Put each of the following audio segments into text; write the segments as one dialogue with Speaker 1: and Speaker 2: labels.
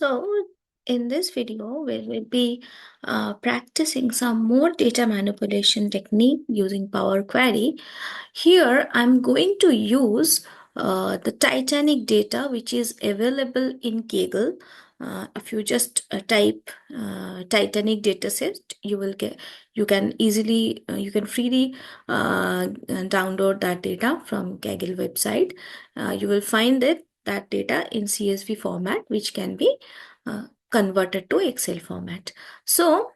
Speaker 1: So, in this video, we will be practicing some more data manipulation technique using Power Query. Here, I'm going to use the Titanic data, which is available in Kaggle. If you just type Titanic dataset, you can easily, you can freely download that data from Kaggle website. You will find that data in CSV format, which can be converted to Excel format. So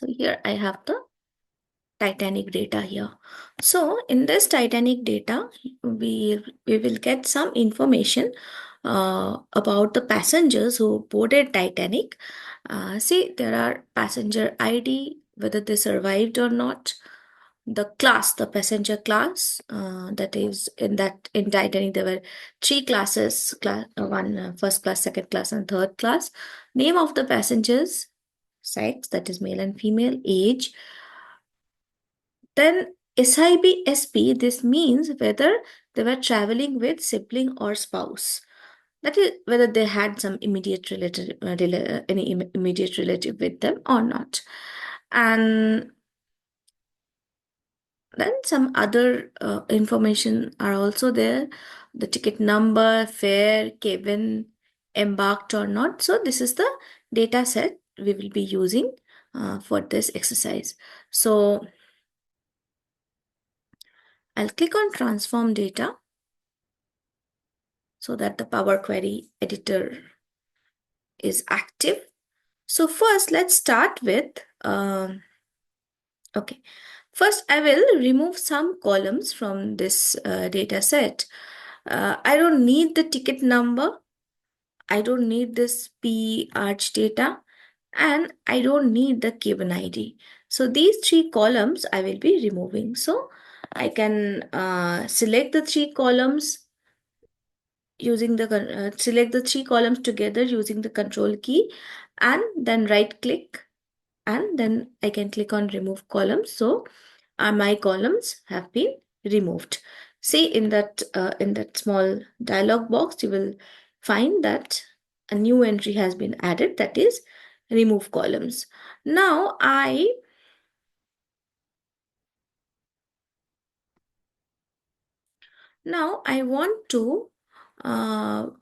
Speaker 1: here I have the Titanic data here. So in this Titanic data, we will get some information about the passengers who boarded Titanic. See, there are passenger ID, whether they survived or not. The class, the passenger class, that is in Titanic, there were three classes, one first class, second class, and third class. Name of the passengers, sex, that is male and female, age. Then SIB SP, this means whether they were traveling with sibling or spouse. That is whether they had some immediate relative, immediate relative with them or not. And then some other information are also there. The ticket number, fare, cabin, embarked or not. So this is the data set we will be using for this exercise. So I'll click on transform data so that the Power Query editor is active. So first, let's start with, okay. First, I will remove some columns from this data set. I don't need the ticket number. I don't need this P arch data. And I don't need the cabin ID. So these three columns I will be removing. So I can select the three columns using the select the three columns together using the control key, and then right click, and then I can click on remove columns. So my columns have been removed. See, in that small dialog box, you will find that a new entry has been added, that is remove columns. Now I want to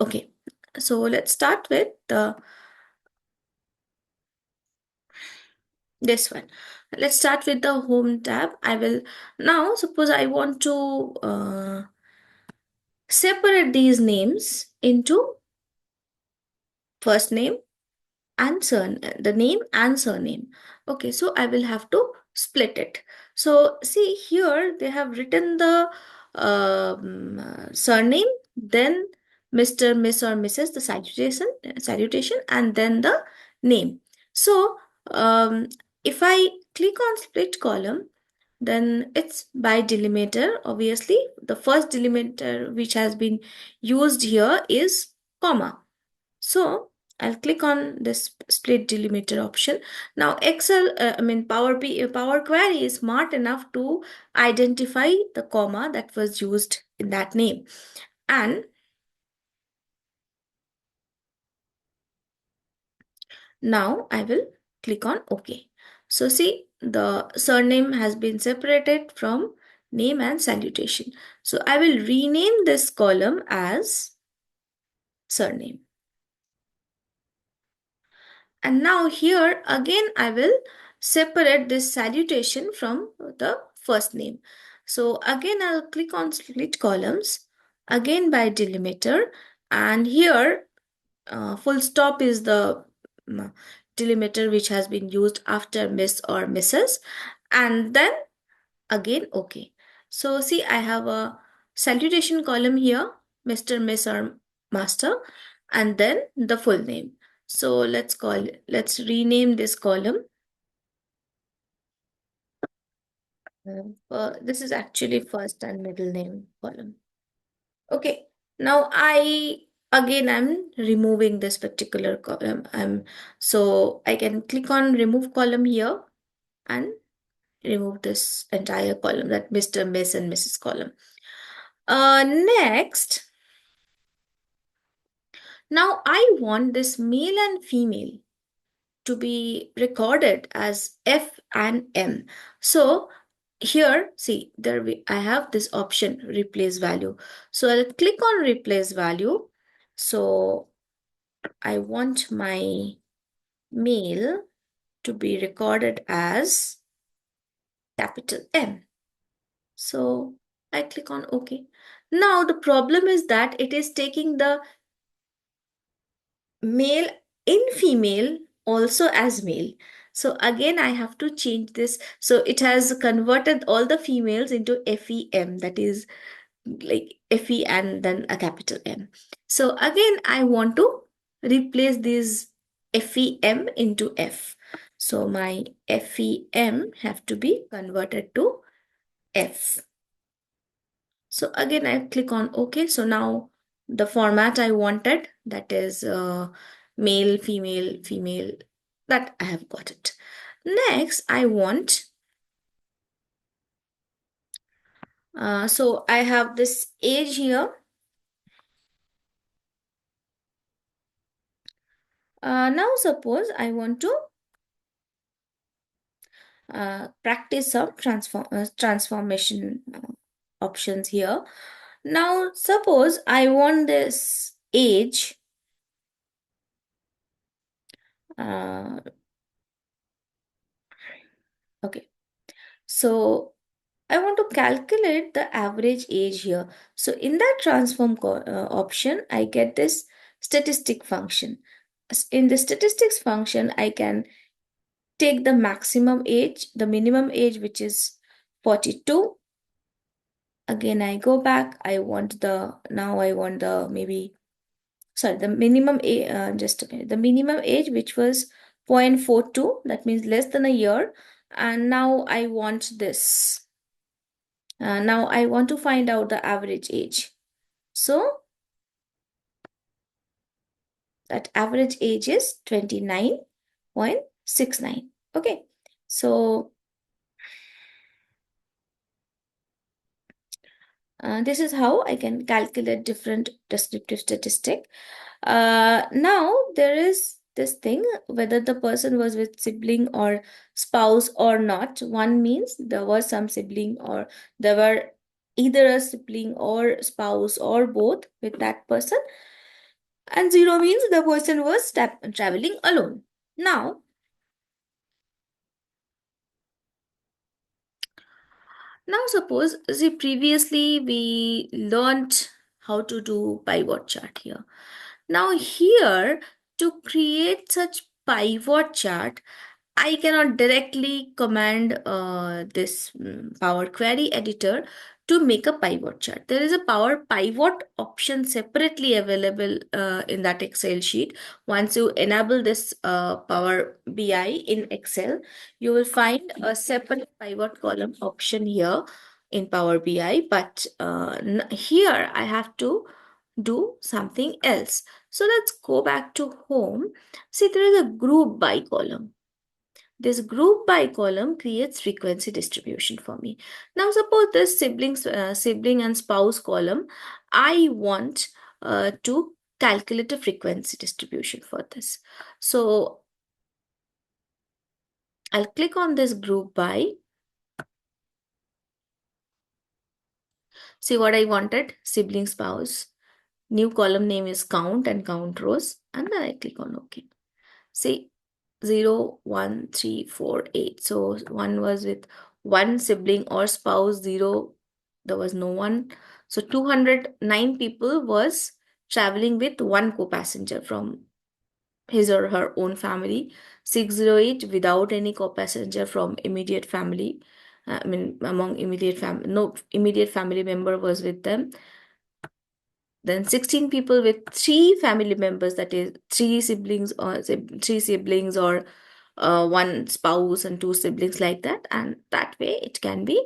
Speaker 1: okay, so let's start with this one. Let's start with the home tab. I will now, suppose I want to separate these names into first name and the name and surname. Okay, so I will have to split it. So see, here they have written the surname, then Mr., Miss, or Mrs., the salutation, and then the name. So if I click on split column, then it's by delimiter. Obviously, the first delimiter which has been used here is comma. So I'll click on this split delimiter option. Now Power Query is smart enough to identify the comma that was used in that name. And now I will click on OK. So see, the surname has been separated from name and salutation. So I will rename this column as surname. And now here again I will separate this salutation from the first name. So again I'll click on split columns, again by delimiter, and here full stop is the delimiter which has been used after Miss or Mrs. And then again OK. So see, I have a salutation column here, Mr., Miss, or Master, and then the full name. So let's rename this column. This is actually first and middle name column. Okay, now I'm removing this particular column. So I can click on remove column here and remove this entire column, that Mr., Miss, and Mrs. column. Next, now I want this male and female to be recorded as F and M. So here, see, I have this option, replace value. So I'll click on replace value. So I want my male to be recorded as capital M. So I click on OK. Now the problem is that it is taking the male in female also as male. So again, I have to change this. So it has converted all the females into FEM, that is like FE and then a capital M. So again, I want to replace this FEM into F. So my FEM have to be converted to F. So again, I click on OK. So now the format I wanted, that is male, female, female, that I have got it. Next, I want, so I have this age here. Now suppose I want to practice some transformation options here. Now suppose I want this age uh, okay, so I want to calculate the average age here. So in that transform option, I get this statistic function. In the statistics function, I can take the maximum age, the minimum age, which is 42. Again, I go back. Now I want the maybe, sorry, the minimum age, just a minute, the minimum age, which was 0.42, that means less than a year. And now I want this. Now I want to find out the average age. So that average age is 29.69. Okay. So this is how I can calculate different descriptive statistic. Now there is this thing, whether the person was with sibling or spouse or not. One means there was some sibling, or there were either a sibling or spouse or both with that person. And 0 means the person was traveling alone. Now suppose, see, previously we learned how to do pivot chart here. Now here, to create such pivot chart, I cannot directly command this Power Query editor to make a pivot chart. There is a Power Pivot option separately available in that Excel sheet. Once you enable this Power BI in Excel, you will find a separate pivot column option here in Power BI. But here I have to do something else. So let's go back to home. See, there is a group by column. This group by column creates frequency distribution for me. Now suppose this sibling and spouse column, I want to calculate a frequency distribution for this. So I'll click on this group by. See what I wanted, sibling, spouse. New column name is count and count rows, and then I click on OK. See, 0, 1, 3, 4, 8. So one was with one sibling or spouse, 0, there was no one. So 209 people was traveling with one co-passenger from his or her own family. 608 without any co-passenger from immediate family. I mean, among immediate family, no immediate family member was with them. Then 16 people with three family members, that is three siblings or one spouse and two siblings, like that. And that way it can be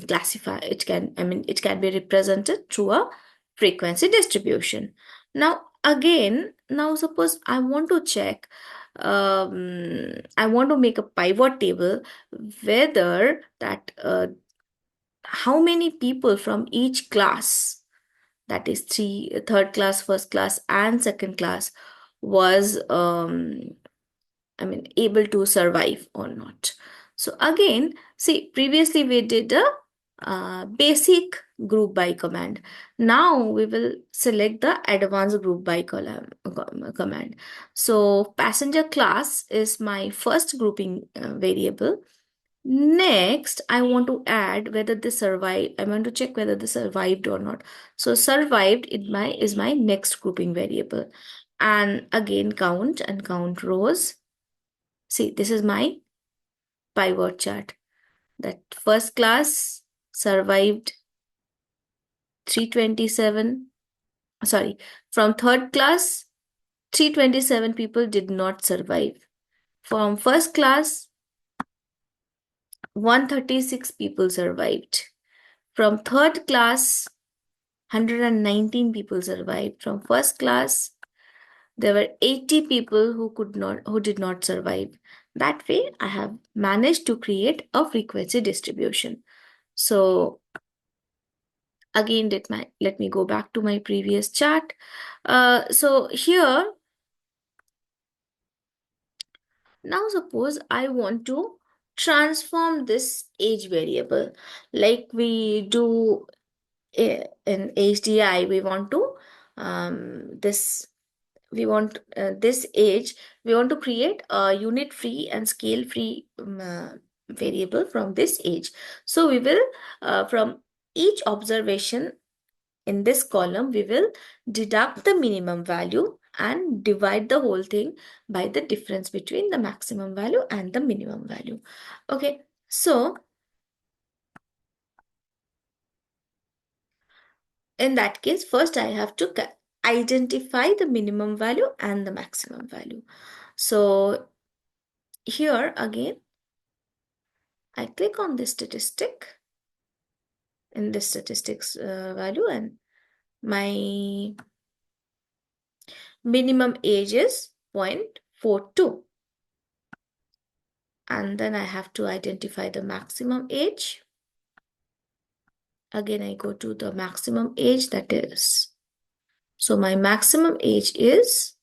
Speaker 1: classified. It can be represented through a frequency distribution. Now again, now suppose I want to check, I want to make a pivot table, whether that how many people from each class, that is third class, first class, and second class, was able to survive or not. So again, see, previously we did a basic group by command. Now we will select the advanced group by command. So passenger class is my first grouping variable. Next, I want to add whether they survived. I want to check whether they survived or not. So survived is my next grouping variable. And again, count and count rows. See, this is my pivot chart. That first class survived 327. Sorry, from third class, 327 people did not survive. From first class, 136 people survived. From third class, 119 people survived. From first class, there were 80 people who did not survive. That way, I have managed to create a frequency distribution. So again, let me go back to my previous chart. So here, now suppose I want to transform this age variable like we do in HDI. We want to this we want this age, we want to create a unit free and scale free variable from this age. So we will from each observation in this column, we will deduct the minimum value and divide the whole thing by the difference between the maximum value and the minimum value. Okay, so in that case, first I have to identify the minimum value and the maximum value. So here again, I click on this statistic in this statistics value, and my minimum age is 0.42. And then I have to identify the maximum age. Again, I go to the maximum age, that is. So my maximum age is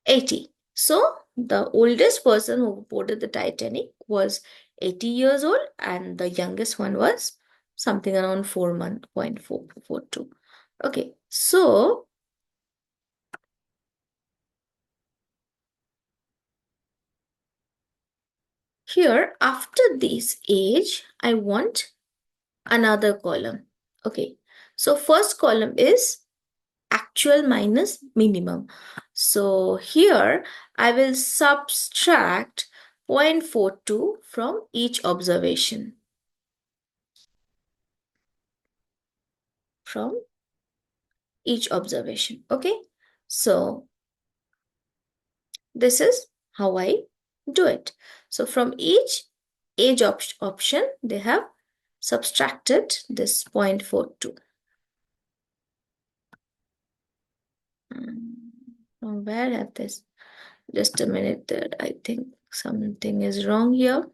Speaker 1: 80. So the oldest person who boarded the Titanic was 80 years old, and the youngest one was something around 4 months, 0.442. Okay, so here after this age, I want another column. Okay, so first column is actual minus minimum. So here I will subtract 0.42 from each observation. From each observation. Okay, so this is how I do it. So from each age option, they have subtracted this 0.42. From where have this? Just a minute there. I think something is wrong here.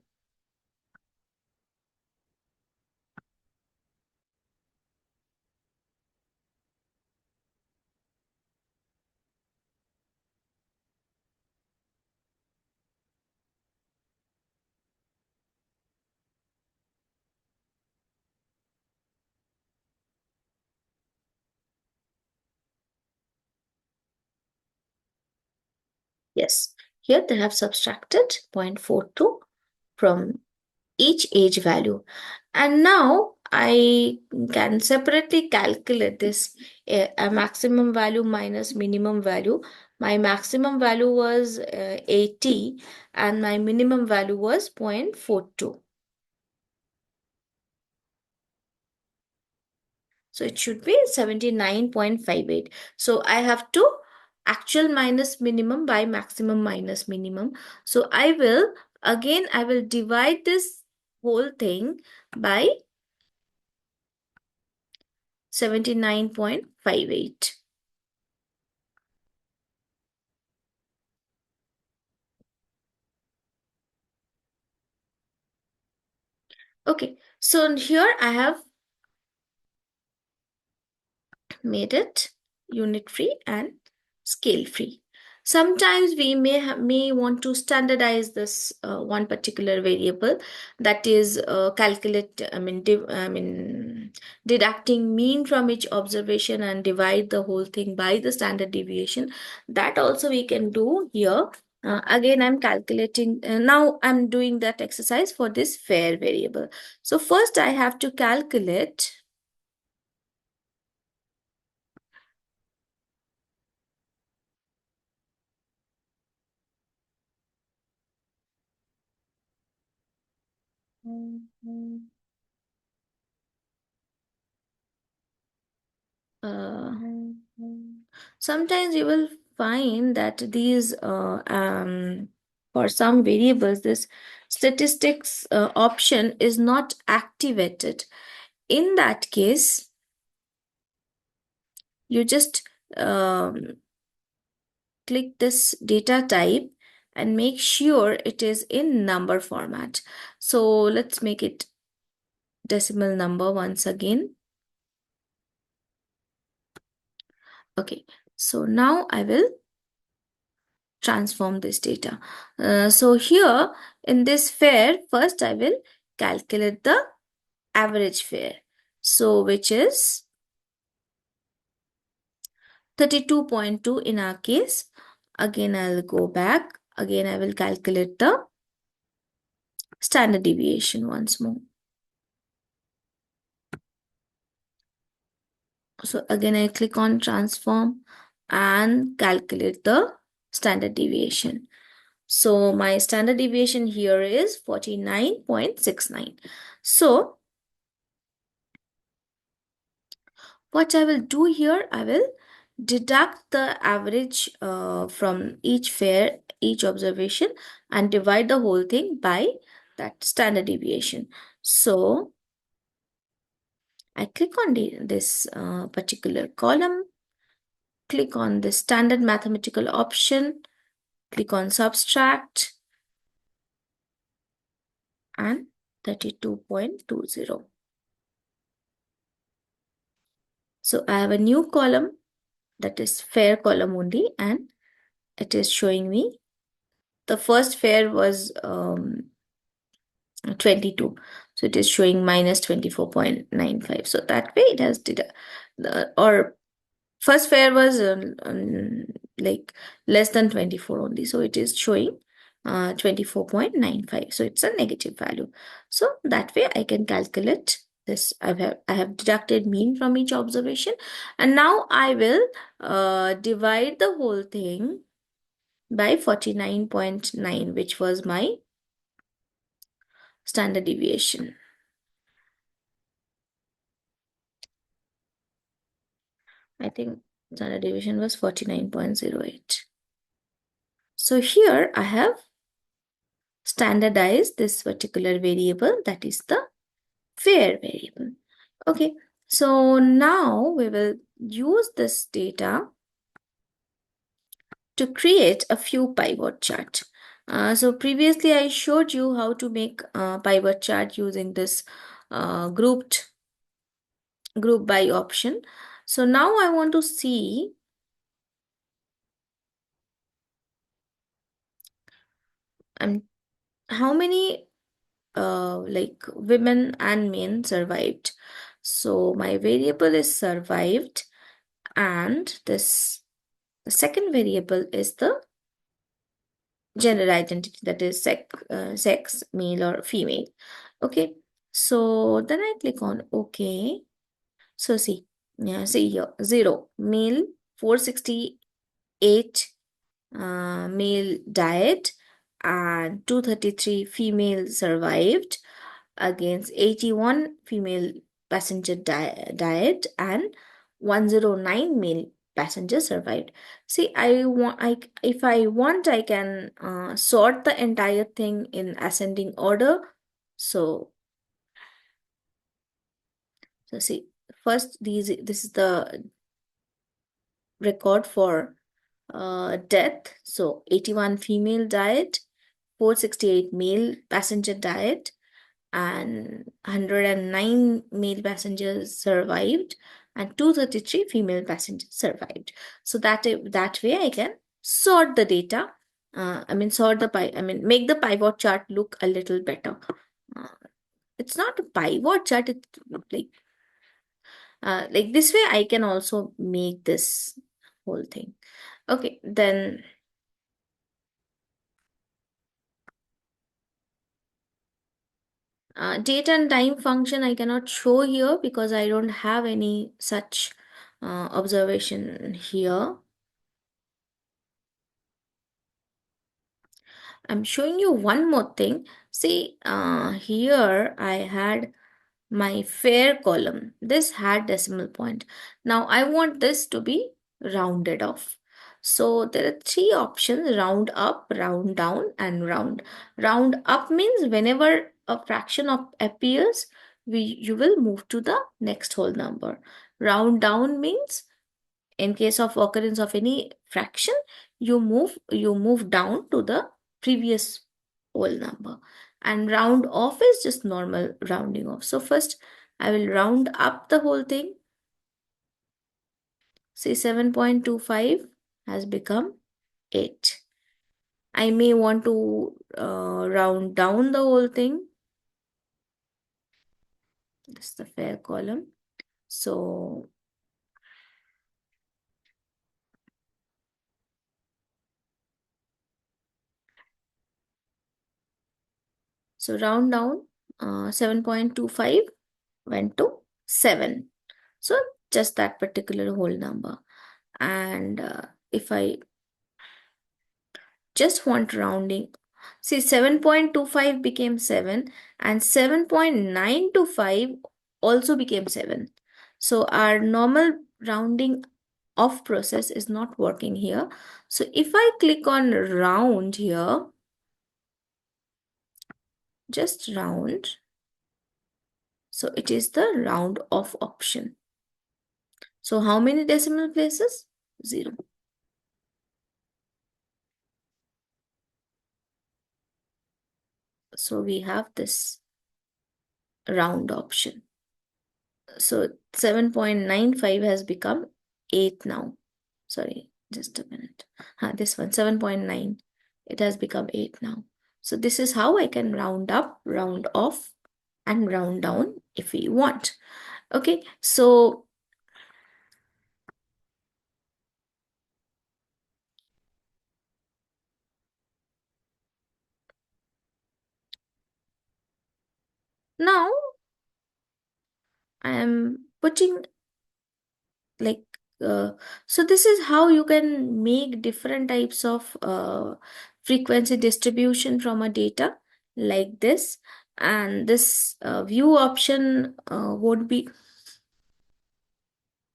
Speaker 1: Yes, here they have subtracted 0.42 from each age value. And now I can separately calculate this a maximum value minus minimum value. My maximum value was 80 and my minimum value was 0.42. So it should be 79.58. So I have to actual minus minimum by maximum minus minimum. So I will divide this whole thing by 79.58. Okay, so here I have made it unit free and scale free. Sometimes we may want to standardize this one particular variable, that is calculate, deducting mean from each observation and divide the whole thing by the standard deviation. That also we can do here. Again, I'm calculating, now I'm doing that exercise for this fair variable. So first I have to calculate Uh, sometimes you will find that these, for some variables, this statistics option is not activated. In that case, you just um, click this data type and make sure it is in number format. So let's make it decimal number once again. Okay, so now I will transform this data. So here in this fare, first I will calculate the average fare. So which is 32.2 in our case. Again, I'll go back. Again, I will calculate the standard deviation once more. So again, I click on transform and calculate the standard deviation. So my standard deviation here is 49.69. So what I will do here, I will deduct the average from each fare, each observation, and divide the whole thing by that standard deviation. So I click on this particular column, click on the standard mathematical option, click on subtract, and 32.20. So I have a new column, that is fare column only, and it is showing me the first fare was 22, so it is showing minus 24.95. So that way it has did or first fare was like less than 24 only, so it is showing 24.95, so it's a negative value. So that way I can calculate this. I have deducted mean from each observation, and now I will divide the whole thing by 49.9, which was my standard deviation. I think standard deviation was 49.08. So here I have standardized this particular variable, that is the fare variable. Okay, so now we will use this data to create a few pivot chart. So previously I showed you how to make a pivot chart using this group by option. So now I want to see how many like women and men survived. So my variable is survived, and this the second variable is the gender identity, that is sex, male or female. Okay, so then I click on OK. So see here, 0 male, 468 male died, and 233 female survived against 81 female passenger died, and 109 male passengers survived. See, if I want, I can sort the entire thing in ascending order. So see, first this is the record for death. So 81 female died, 468 male passenger died, and 109 male passengers survived and 233 female passengers survived. So that way I can sort the data. Sort the make the pivot chart look a little better. Uh, it's not a pivot chart, it's like this way I can also make this whole thing. Okay, then date and time function I cannot show here because I don't have any such observation here. I'm showing you one more thing. See, here I had my fair column. This had decimal point. Now I want this to be rounded off. So there are three options: round up, round down, and round. Round up means whenever a fraction of appears, you will move to the next whole number. Round down means in case of occurrence of any fraction, you move down to the previous whole number. And round off is just normal rounding off. So first I will round up the whole thing. Say 7.25 has become 8. I may want to round down the whole thing. This is the fair column. So round down, 7.25 went to 7. So just that particular whole number. And if I just want rounding, see 7.25 became 7 and 7.925 also became 7. So our normal rounding off process is not working here. So if I click on round here, just round. So it is the round off option. So how many decimal places? 0. So we have this round option. So 7.95 has become 8 now. Sorry, just a minute. This one, 7.9. It has become 8 now. So this is how I can round up, round off, and round down if we want. Okay, so now I am putting like so this is how you can make different types of frequency distribution from a data like this, and this view option won't be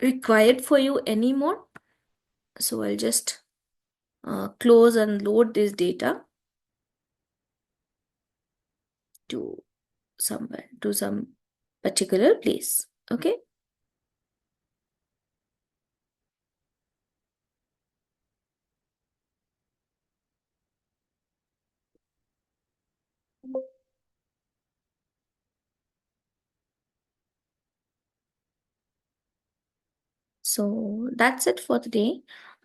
Speaker 1: required for you anymore. So I'll just close and load this data to somewhere, to some particular place. Okay. So that's it for today.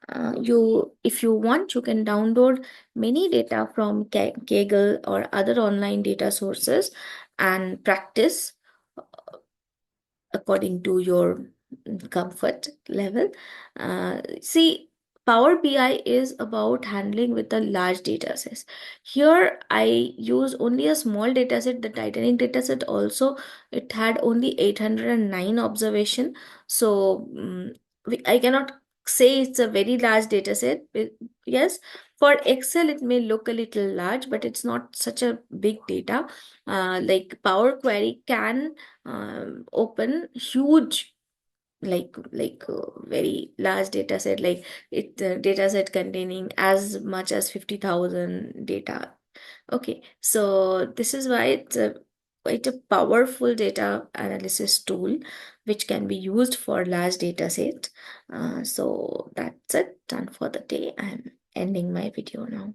Speaker 1: If you want, you can download many data from Kaggle or other online data sources and practice according to your comfort level. See, Power BI is about handling with a large data set. Here, I use only a small data set. The Titanic data set also, it had only 809 observation. So, I cannot say it's a very large data set. Yes, for Excel, it may look a little large, but it's not such a big data. Like Power Query can open huge, very large data set, like it data set containing as much as 50,000 data. Okay, so this is why it's a quite a powerful data analysis tool which can be used for large data set. So that's it, done for the day. I'm ending my video now.